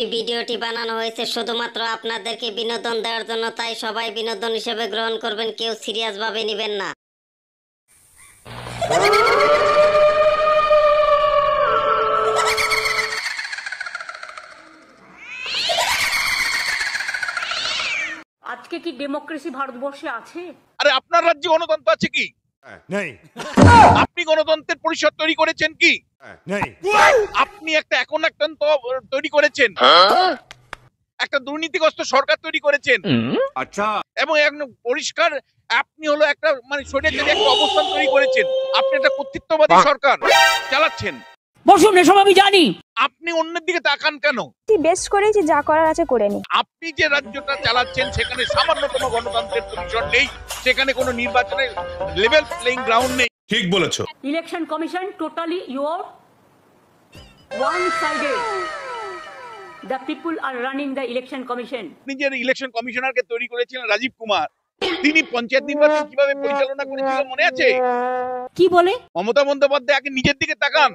এই ভিডিওটি বানানো হয়েছে শুধুমাত্র আপনাদেরকে বিনোদন দেওয়ার জন্য, তাই সবাই বিনোদন হিসেবে গ্রহণ করবেন, কেউ সিরিয়াস ভাবে নেবেন না। আজকে কি ডেমোক্রেসি ভারতবর্ষে আছে? আরে আপনার রাজ্যে গণতন্ত্র আছে কি? নেই। আপনি গণতন্ত্রের পরিষদ তৈরি করেছেন কি? নেই। আপনি একটা তৈরি করেছেন, একটা দুর্নীতিগ্রস্ত সরকার তৈরি করেছেন। আচ্ছা। এবং একদম পরিষ্কার আপনি হলো একটা স্বৈরাচারী একটা অবস্থান তৈরি করেছেন। আপনি একটা কর্তৃত্ববাদী সরকার চালাচ্ছেন। বসুন, এসব আমি জানি। আপনি অন্যের দিকে তাকান কেন? বেস্ট করেছি, যা করার আছে করে নি। আপনি যে রাজ্যটা চালাচ্ছেন সেখানে সামান্যতম গণতন্ত্রের পরিসর নেই, সেখানে কোনো নির্বাচনের লেভেল প্লেইং গ্রাউন্ড নেই। ঠিক বলেছো। Election commission totally your one sided. The people are running the election commission. আপনি যে ইলেকশন কমিশনারকে তৈরি করেছিলেন রাজীব কুমার, তিনি পঞ্চায়েত নির্বাচন কিভাবে পরিচালনা করেছিল মনে আছে? কি বলে? মমতা বন্দ্যোপাধ্যায় আগে নিজের দিকে তাকান,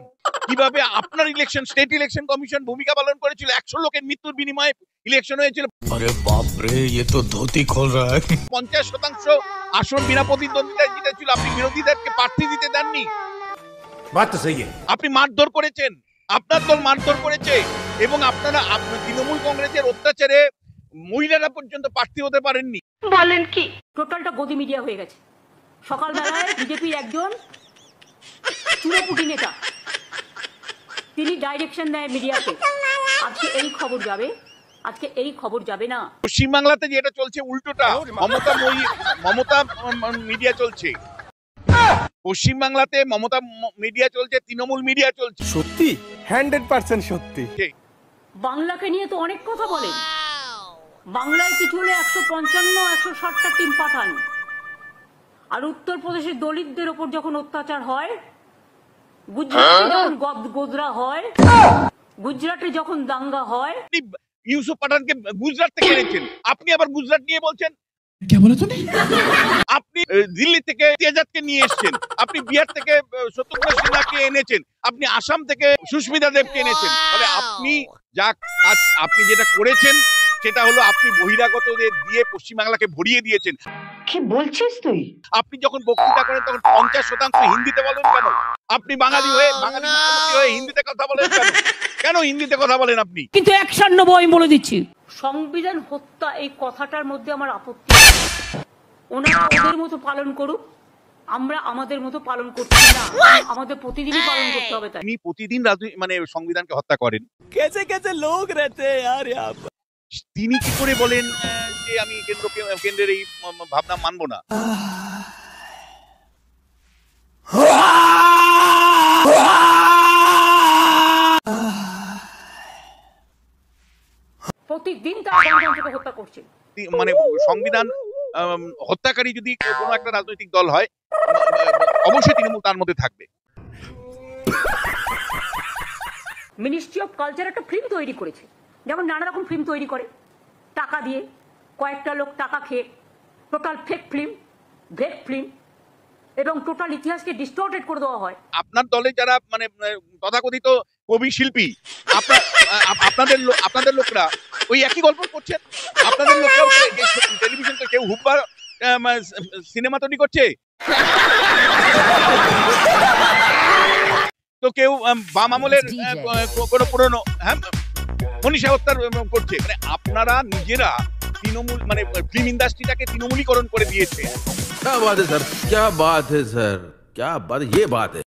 কিভাবে আপনার স্টেট ইলেকশন কমিশন ভূমিকা পালন করেছিল। 100 লোকের মৃত্যুর বিনিময়ে ইলেকশন হয়েছিল। अरे बाप रे, ये तो धोती खोल रहा है। 50% আসন বিনা প্রতিদ্বন্দ্বিতায় জিতেছিল। আপনি বিরোধীদেরকে প্রার্থী দিতে দেননি। বাত তো সহি। আপনি মারধর করেছেন, আপনার দল মারধর করেছে, এবং আপনারা তৃণমূল কংগ্রেসের অত্যাচারে মহিলারা পর্যন্ত প্রার্থী হতে পারেননি। বলেন কি? টোটালটা গদি মিডিয়া হয়ে গেছে। সকালবেলায় বিজেপির একজন চুনোপুটি নেতা, তিনি ডাইরেকশন দেয় মিডিয়াকে, আজকে এই খবর যাবে, আজকে এই খবর যাবে না। পশ্চিমবাংলাতে যেটা চলছে উল্টোটা, মমতা মিডিয়া চলছে। পশ্চিমবাংলাতে মমতা মিডিয়া চলছে, তৃণমূল মিডিয়া চলছে। সত্যি 100% সত্যি। বাংলাকে নিয়ে তো অনেক কথা বলেন। বাংলায় কিছু হলে 155-160টা টিম পাঠান, আর উত্তরপ্রদেশের দলিতদের ওপর যখন অত্যাচার হয়, গুজরাটে যখন গোদরা হয়, গুজরাটে যখন দাঙ্গা হয়। ইউসুফ পাঠানকে গুজরাট থেকে এনেছেন, আপনি আবার গুজরাট নিয়ে বলছেন। আপনি দিল্লি থেকে তেজাদকে নিয়ে এসেছেন, আপনি বিহার থেকে শত্রুঘ্ন সিনহাকে এনেছেন, আপনি আসাম থেকে সুস্মিতা দেবকে এনেছেন। তাহলে আপনি আপনি যেটা করেছেন সেটা হলো আপনি বহিরাগতদের দিয়ে পশ্চিমবাংলাকে ভরিয়ে দিয়েছেন। কি বলছিস তুই? আপনি যখন বক্তৃতা করেন তখন 50% হিন্দিতে বলেন কেন? আপনি বাঙালি হয়ে মুখ্যমন্ত্রী হয়ে হিন্দিতে কথা বলেন কেন? কেন হিন্দিতে কথা বলেন আপনি? কিন্তু 190 আমি বলে দিচ্ছি, সংবিধান হত্যা এই কথাটার মধ্যে আমার আপত্তি। ওনারা ওদের মতো পালন করুক, আমরা আমাদের মতো পালন করছি না, আমাদের প্রতিদিনই পালন করতে হবে। তাই তিনি প্রতিদিন সংবিধানকে হত্যা করেন। कैसे कैसे लोग रहते हैं यार यहाँ पर। তিনি কি করে বলেন যে আমি কেন্দ্রের এই ভাবনা মানবো না? প্রতিদিন তারা গণতন্ত্রকে হত্যা করছে। সংবিধান হত্যাকারী যদি কোনো একটা রাজনৈতিক দল হয়, অবশ্যই তৃণমূল তার মধ্যে থাকবে। মিনিস্ট্রি অফ কালচার একটা ফিল্ম তৈরি করেছে, যেমন নানা রকম ফিল্ম তৈরি করে টাকা দিয়ে, কয়েকটা লোক টাকা খেয়ে, total fake film, break film, এবং টোটাল ইতিহাসকে ডিস্টর্টেড করে দেওয়া হয়। আপনার দলে যারা তথাকথিত কবি শিল্পী, আপনাদের লোকরা ওই একই গল্প করছেন। আপনাদের লোকরা টেলিভিশন তো কেউ হুব্বা সিনেমা তৈরি করছে, তো কেউ বাম আমলের কোনো পুরনো মনীষা হত্যার করছে। আপনারা নিজেরা তৃণমূল ফিল্ম ইন্ডাস্ট্রিটাকে তৃণমূলীকরণ করে দিয়েছে। क्या बात है सर, क्या बात है सर, क्या बात, ये बात है।